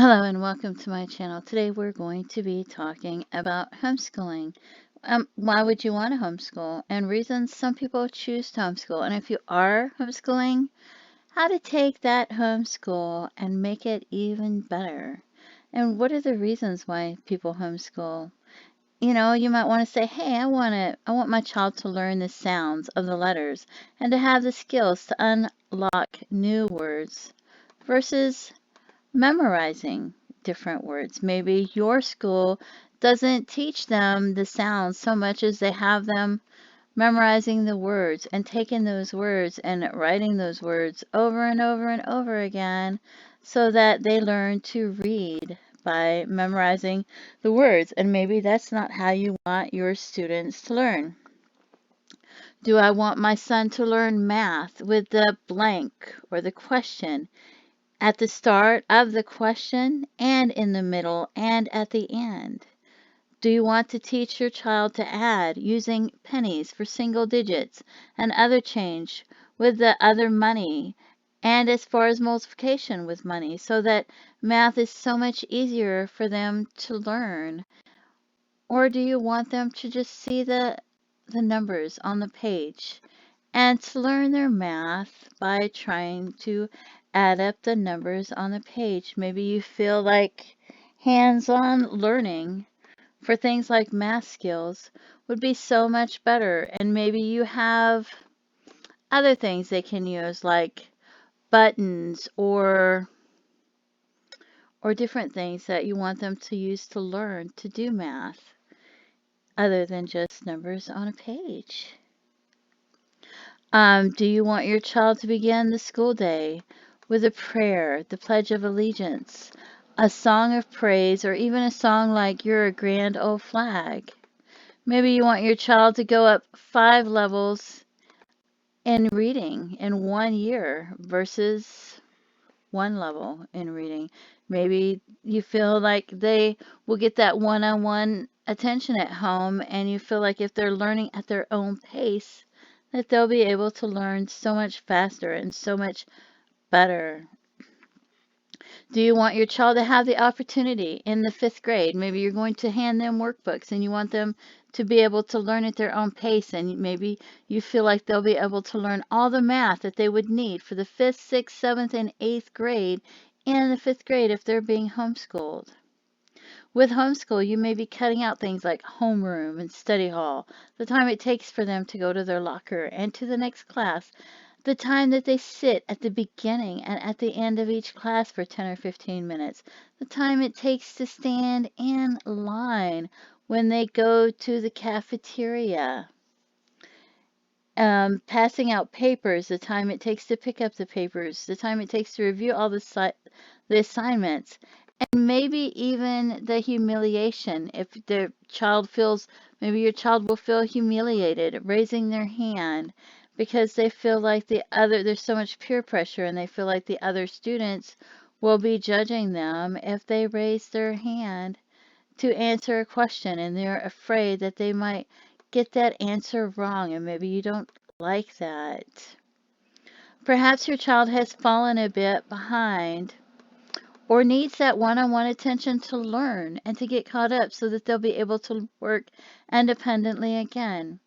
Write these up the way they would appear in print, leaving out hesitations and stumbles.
Hello and welcome to my channel. Today we're going to be talking about homeschooling. Why would you want to homeschool and reasons some people choose to homeschool, and if you are homeschooling, how to take that homeschool and make it even better. And what are the reasons why people homeschool? You might want to say, "Hey, I want my child to learn the sounds of the letters and to have the skills to unlock new words," versus memorizing different words. Maybe your school doesn't teach them the sounds so much as they have them memorizing the words and taking those words and writing those words over and over and over again so that they learn to read by memorizing the words. And maybe that's not how you want your students to learn. Do I want my son to learn math with the blank or the question at the start of the question and in the middle and at the end? Do you want to teach your child to add using pennies for single digits and other change with the other money, and as far as multiplication with money, so that math is so much easier for them to learn? Or do you want them to just see the numbers on the page and to learn their math by trying to add up the numbers on the page? Maybe you feel like hands-on learning for things like math skills would be so much better, and maybe you have other things they can use like buttons or different things that you want them to use to learn to do math other than just numbers on a page. Do you want your child to begin the school day with a prayer, the Pledge of Allegiance, a song of praise, or even a song like "You're a Grand Old Flag"? Maybe you want your child to go up 5 levels in reading in 1 year versus 1 level in reading. Maybe you feel like they will get that one-on-one attention at home, and you feel like if they're learning at their own pace, that they'll be able to learn so much faster and so much better. Do you want your child to have the opportunity in the 5th grade? Maybe you're going to hand them workbooks and you want them to be able to learn at their own pace, and maybe you feel like they'll be able to learn all the math that they would need for the 5th, 6th, 7th, and 8th grade in the 5th grade if they're being homeschooled. With homeschool, you may be cutting out things like homeroom and study hall, the time it takes for them to go to their locker and to the next class, the time that they sit at the beginning and at the end of each class for 10 or 15 minutes, the time it takes to stand in line when they go to the cafeteria, passing out papers, the time it takes to pick up the papers, the time it takes to review all the assignments, and maybe even the humiliation. If the child feels, maybe your child will feel humiliated raising their hand because they feel like there's so much peer pressure and they feel like the other students will be judging them if they raise their hand to answer a question, and they're afraid that they might get that answer wrong, and maybe you don't like that. Perhaps your child has fallen a bit behind or needs that one-on-one attention to learn and to get caught up so that they'll be able to work independently again.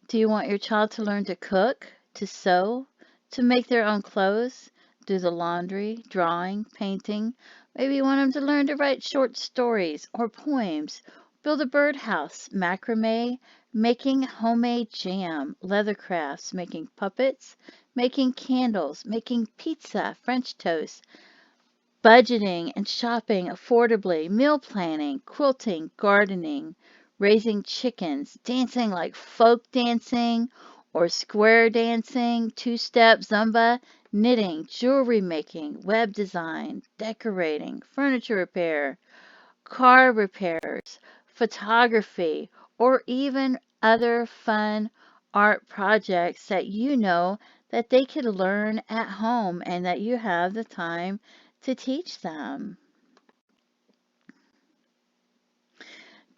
Do you want your child to learn to cook, to sew, to make their own clothes, do the laundry, drawing, painting? Maybe you want them to learn to write short stories or poems, build a birdhouse, macrame, making homemade jam, leather crafts, making puppets, making candles, making pizza, French toast, budgeting and shopping affordably, meal planning, quilting, gardening, raising chickens, dancing like folk dancing or square dancing, two-step Zumba, knitting, jewelry making, web design, decorating, furniture repair, car repairs, photography, or even other fun art projects that you know that they could learn at home and that you have the time to teach them.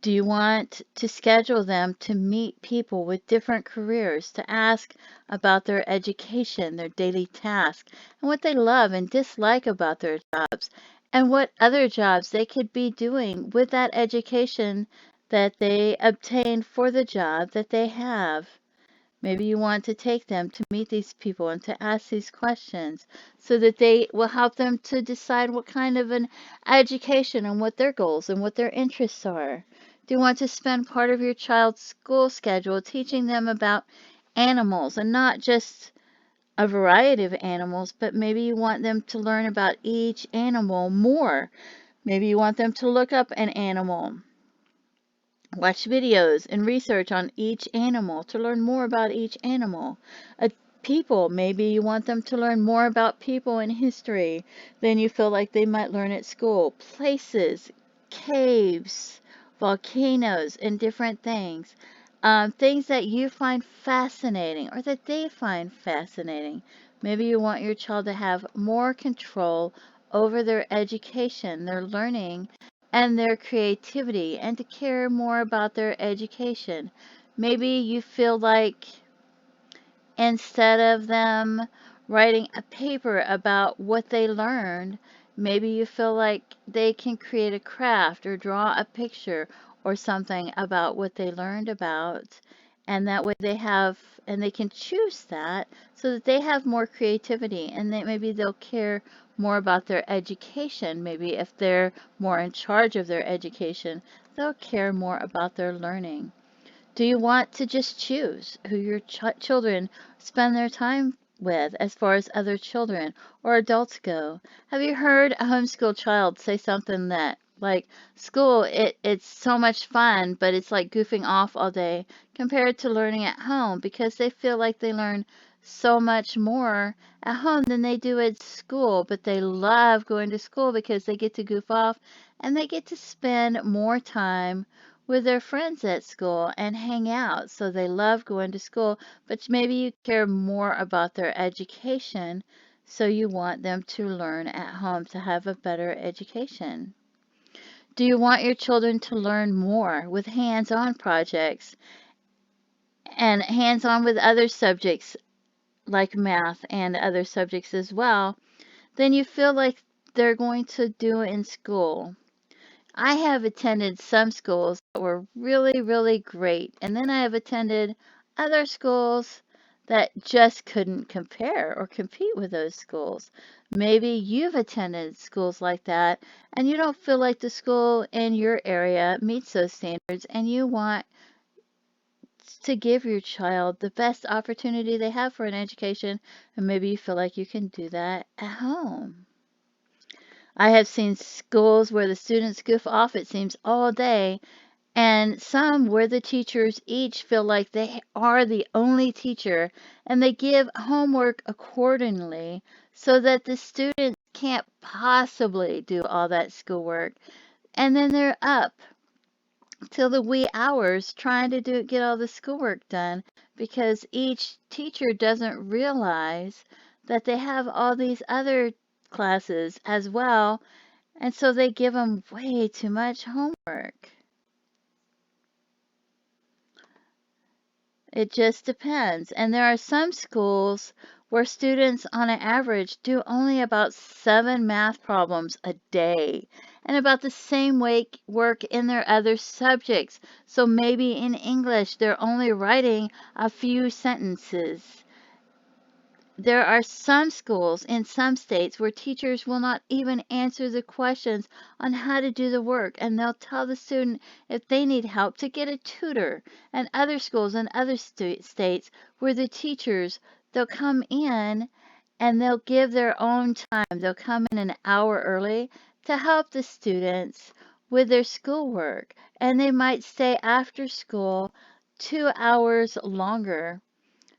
Do you want to schedule them to meet people with different careers, to ask about their education, their daily tasks, and what they love and dislike about their jobs, and what other jobs they could be doing with that education that they obtained for the job that they have. Maybe you want to take them to meet these people and to ask these questions so that they will help them to decide what kind of an education and what their goals and what their interests are. Do you want to spend part of your child's school schedule teaching them about animals, and not just a variety of animals, but maybe you want them to learn about each animal more. Maybe you want them to look up an animal, watch videos and research on each animal to learn more about each animal. People, maybe you want them to learn more about people and history than you feel like they might learn at school. Places, caves, volcanoes, and different things. Things that you find fascinating or that they find fascinating. Maybe you want your child to have more control over their education, their learning, and their creativity, and to care more about their education. Maybe you feel like instead of them writing a paper about what they learned, maybe you feel like they can create a craft or draw a picture or something about what they learned about. And that way and they can choose that so that they have more creativity, and that maybe they'll care more about their education. Maybe if they're more in charge of their education, they'll care more about their learning. Do you want to just choose who your children spend their time with as far as other children or adults go? Have you heard a homeschool child say something that, like, school, it's so much fun, but it's like goofing off all day compared to learning at home, because they feel like they learn so much more at home than they do at school, but they love going to school because they get to goof off and they get to spend more time with their friends at school and hang out. So they love going to school, but maybe you care more about their education, so you want them to learn at home to have a better education. Do you want your children to learn more with hands-on projects and hands-on with other subjects like math and other subjects as well than you feel like they're going to do in school? I have attended some schools that were really, really great, and then I have attended other schools that just couldn't compare or compete with those schools. Maybe you've attended schools like that, and you don't feel like the school in your area meets those standards, and you want to give your child the best opportunity they have for an education, and maybe you feel like you can do that at home. I have seen schools where the students goof off, it seems, all day, and some where the teachers each feel like they are the only teacher, and they give homework accordingly so that the students can't possibly do all that schoolwork. And then they're up till the wee hours trying to get all the schoolwork done, because each teacher doesn't realize that they have all these other classes as well, and so they give them way too much homework. It just depends. And there are some schools where students, on an average, do only about 7 math problems a day and about the same work in their other subjects. So maybe in English, they're only writing a few sentences. There are some schools in some states where teachers will not even answer the questions on how to do the work, and they'll tell the student if they need help to get a tutor. And other schools in other states where the teachers, they'll come in and they'll give their own time. They'll come in an hour early to help the students with their schoolwork, and they might stay after school 2 hours longer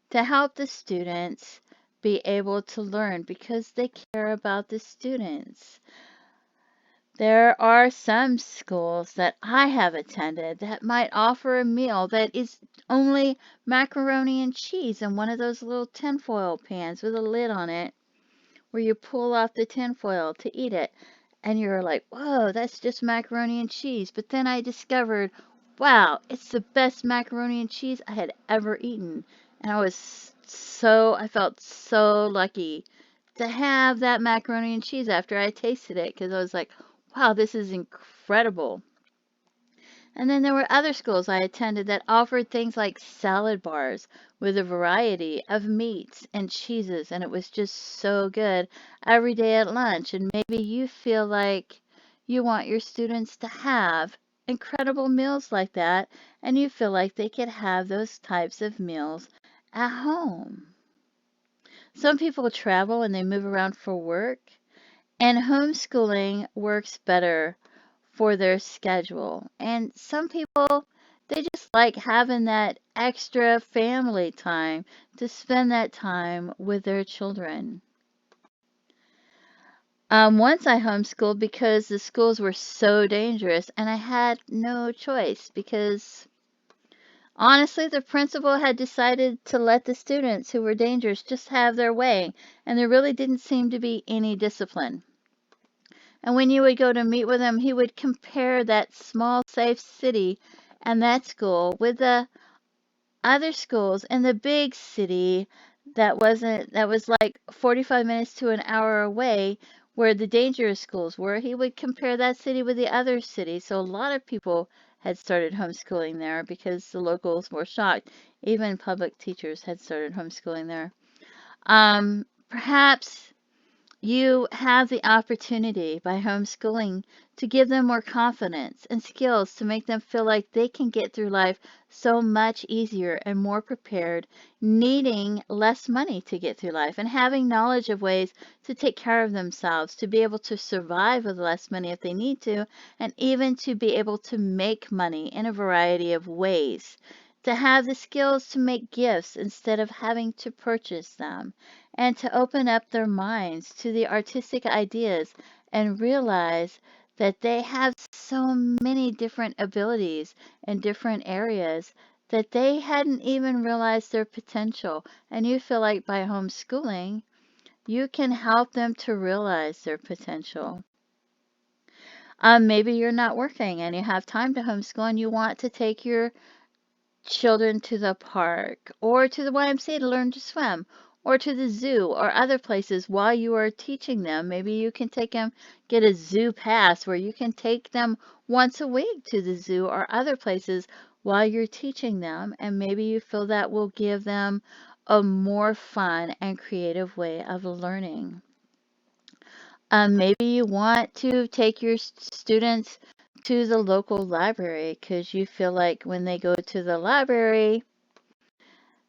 to help the students be able to learn because they care about the students. There are some schools that I have attended that might offer a meal that is only macaroni and cheese in one of those little tinfoil pans with a lid on it, where you pull off the tinfoil to eat it. And you're like, whoa, that's just macaroni and cheese. But then I discovered, wow, it's the best macaroni and cheese I had ever eaten. And I felt so lucky to have that macaroni and cheese after I tasted it because I was like, wow, this is incredible. And then there were other schools I attended that offered things like salad bars with a variety of meats and cheeses, and it was just so good every day at lunch. And maybe you feel like you want your students to have incredible meals like that, and you feel like they could have those types of meals at home. Some people travel and they move around for work, and homeschooling works better for their schedule. And some people, they just like having that extra family time to spend that time with their children. Once I homeschooled because the schools were so dangerous and I had no choice because honestly, the principal had decided to let the students who were dangerous just have their way, and there really didn't seem to be any discipline. And when you would go to meet with him, he would compare that small, safe city and that school with the other schools in the big city that was like 45 minutes to an hour away where the dangerous schools were. He would compare that city with the other cities. So a lot of people had started homeschooling there because the locals were shocked. Even public teachers had started homeschooling there. Perhaps you have the opportunity by homeschooling to give them more confidence and skills to make them feel like they can get through life so much easier and more prepared, needing less money to get through life and having knowledge of ways to take care of themselves, to be able to survive with less money if they need to, and even to be able to make money in a variety of ways. To have the skills to make gifts instead of having to purchase them, and to open up their minds to the artistic ideas and realize that they have so many different abilities in different areas that they hadn't even realized their potential. And you feel like by homeschooling, you can help them to realize their potential. Maybe you're not working and you have time to homeschool and you want to take your children to the park or to the YMCA to learn to swim or to the zoo or other places while you are teaching them. Maybe you can take them, get a zoo pass where you can take them once a week to the zoo or other places while you're teaching them. And maybe you feel that will give them a more fun and creative way of learning. Maybe you want to take your students to the local library because you feel like when they go to the library,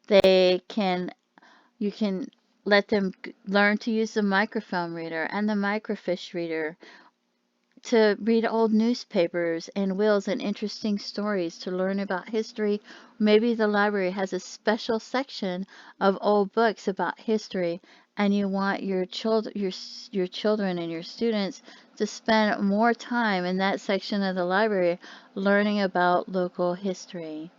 they can you can let them learn to use the microfilm reader and the microfiche reader to read old newspapers and wills and interesting stories to learn about history. Maybe the library has a special section of old books about history, and you want your children and your students to spend more time in that section of the library learning about local history.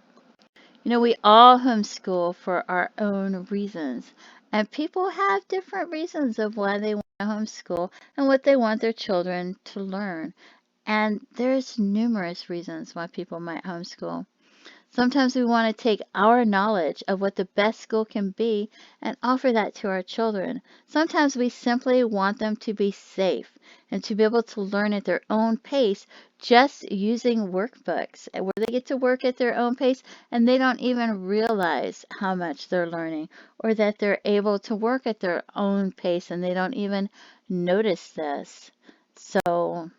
You know, we all homeschool for our own reasons, and people have different reasons of why they want to homeschool and what they want their children to learn. And there's numerous reasons why people might homeschool. Sometimes we want to take our knowledge of what the best school can be and offer that to our children. Sometimes we simply want them to be safe and to be able to learn at their own pace just using workbooks where they get to work at their own pace and they don't even realize how much they're learning or that they're able to work at their own pace and they don't even notice this. So,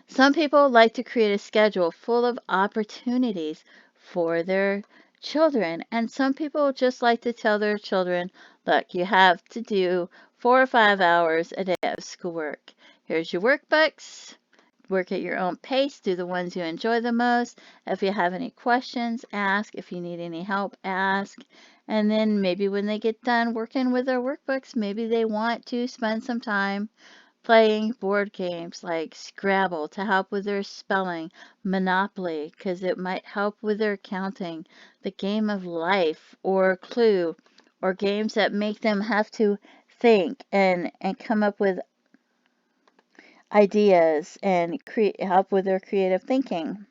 some people like to create a schedule full of opportunities for their children, and some people just like to tell their children, look, you have to do 4 or 5 hours a day of schoolwork. Here's your workbooks. Work at your own pace. Do the ones you enjoy the most. If you have any questions, ask. If you need any help, ask. And then maybe when they get done working with their workbooks, maybe they want to spend some time playing board games like Scrabble to help with their spelling, Monopoly because it might help with their counting, the game of life or Clue, or games that make them have to think and come up with ideas and help with their creative thinking.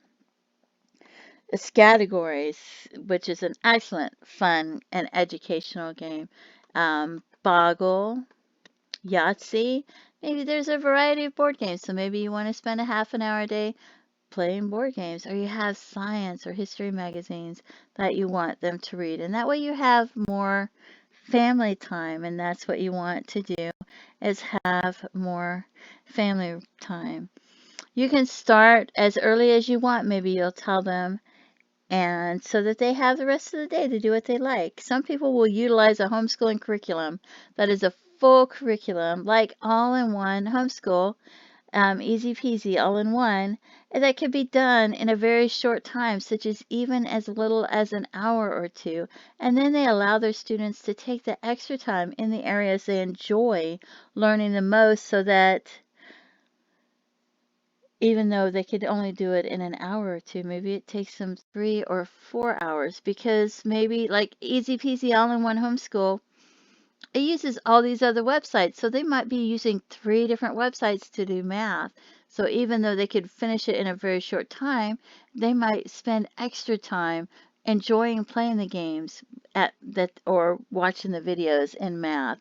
Categories, which is an excellent, fun, and educational game. Boggle, Yahtzee. Maybe there's a variety of board games, so maybe you want to spend a half an hour a day playing board games, or you have science or history magazines that you want them to read. And that way you have more family time, and that's what you want to do, is have more family time. You can start as early as you want. Maybe you'll tell them, and so that they have the rest of the day to do what they like. Some people will utilize a homeschooling curriculum that is a full curriculum, like all-in-one homeschool, easy peasy, all in one, and that could be done in a very short time, such as even as little as an hour or two. And then they allow their students to take the extra time in the areas they enjoy learning the most, so that even though they could only do it in an hour or two, maybe it takes them 3 or 4 hours, because maybe like easy peasy all in one homeschool, it uses all these other websites. So they might be using 3 different websites to do math. So even though they could finish it in a very short time, they might spend extra time enjoying playing the games at that, or watching the videos in math,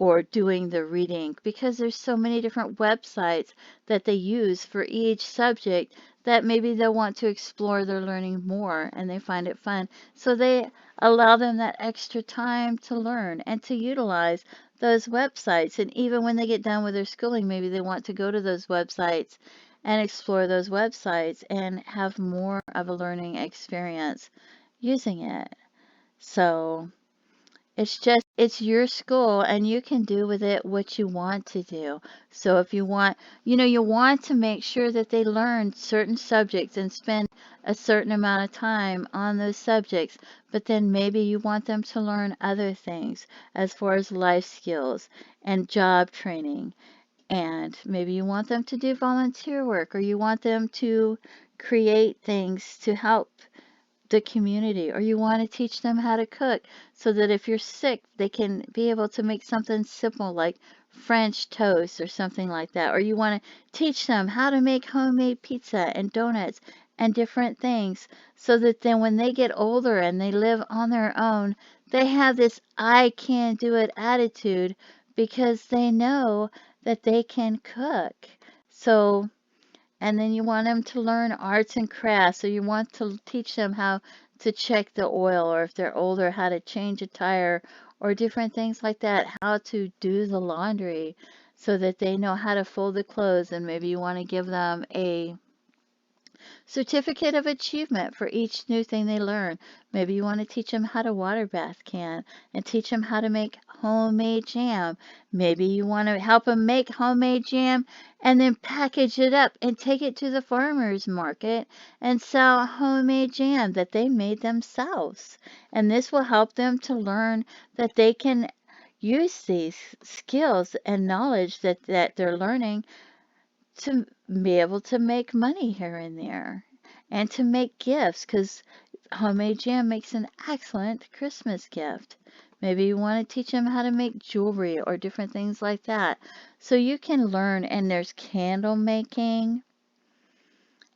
or doing the reading, because there's so many different websites that they use for each subject, that maybe they'll want to explore their learning more and they find it fun. So they allow them that extra time to learn and to utilize those websites. And even when they get done with their schooling, maybe they want to go to those websites and explore those websites and have more of a learning experience using it. So it's your school, and you can do with it what you want to do. So if you want, you want to make sure that they learn certain subjects and spend a certain amount of time on those subjects, but then maybe you want them to learn other things as far as life skills and job training. And maybe you want them to do volunteer work, or you want them to create things to help the community, or you want to teach them how to cook, so that if you're sick, they can be able to make something simple like French toast or something like that. Or you want to teach them how to make homemade pizza and donuts and different things, so that then when they get older and they live on their own, they have this I can do it attitude, because they know that they can cook. So, and then you want them to learn arts and crafts, or you want to teach them how to check the oil, or if they're older, how to change a tire, or different things like that, how to do the laundry, so that they know how to fold the clothes. And maybe you want to give them a certificate of achievement for each new thing they learn. Maybe you want to teach them how to water bath can, and teach them how to make homemade jam. Maybe you want to help them make homemade jam and then package it up and take it to the farmer's market and sell homemade jam that they made themselves. And this will help them to learn that they can use these skills and knowledge that they're learning to be able to make money here and there, and to make gifts, because homemade jam makes an excellent Christmas gift. Maybe you want to teach them how to make jewelry or different things like that. So you can learn, and there's candle making.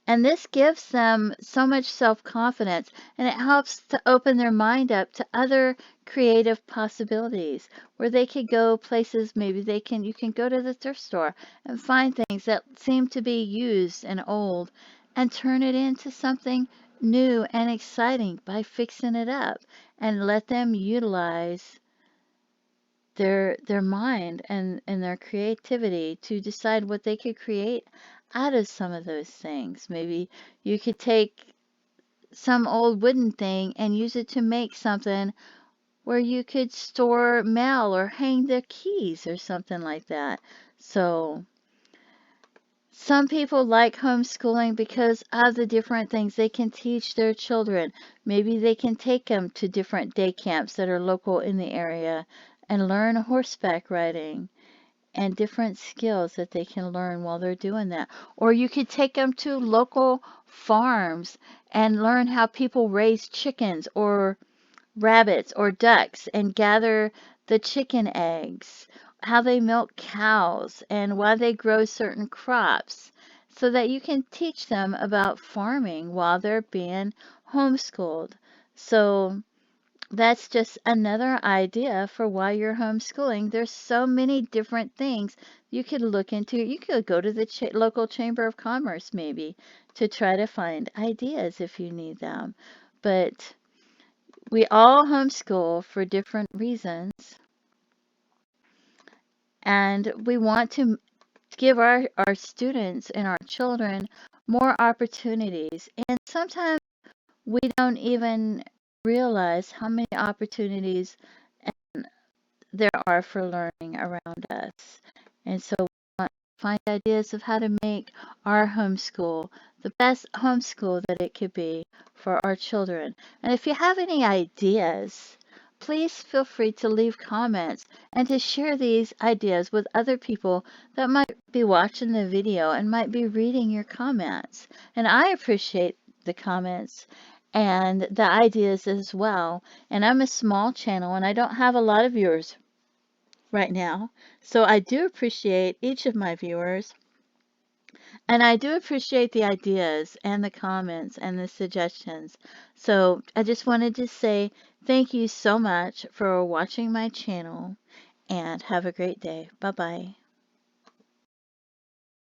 And this gives them so much self-confidence, and it helps to open their mind up to other creative possibilities, where they could go places. Maybe you can go to the thrift store and find things that seem to be used and old, and turn it into something new and exciting by fixing it up, and let them utilize their mind and their creativity to decide what they could create out of some of those things. Maybe you could take some old wooden thing and use it to make something where you could store mail or hang the keys or something like that. So some people like homeschooling because of the different things they can teach their children. Maybe they can take them to different day camps that are local in the area and learn horseback riding and different skills that they can learn while they're doing that. Or you could take them to local farms and learn how people raise chickens or rabbits or ducks, and gather the chicken eggs, how they milk cows, and why they grow certain crops, so that you can teach them about farming while they're being homeschooled. So that's just another idea for why you're homeschooling. There's so many different things you could look into. You could go to the local chamber of commerce maybe to try to find ideas if you need them. But we all homeschool for different reasons, and we want to give our students and our children more opportunities. And sometimes we don't even realize how many opportunities there are for learning around us. And so we want to find ideas of how to make our homeschool the best homeschool that it could be for our children. And if you have any ideas, please feel free to leave comments and to share these ideas with other people that might be watching the video and might be reading your comments. And I appreciate the comments and the ideas as well. And I'm a small channel and I don't have a lot of viewers right now. So I do appreciate each of my viewers, and I do appreciate the ideas and the comments and the suggestions. So I just wanted to say thank you so much for watching my channel, and have a great day. Bye-bye.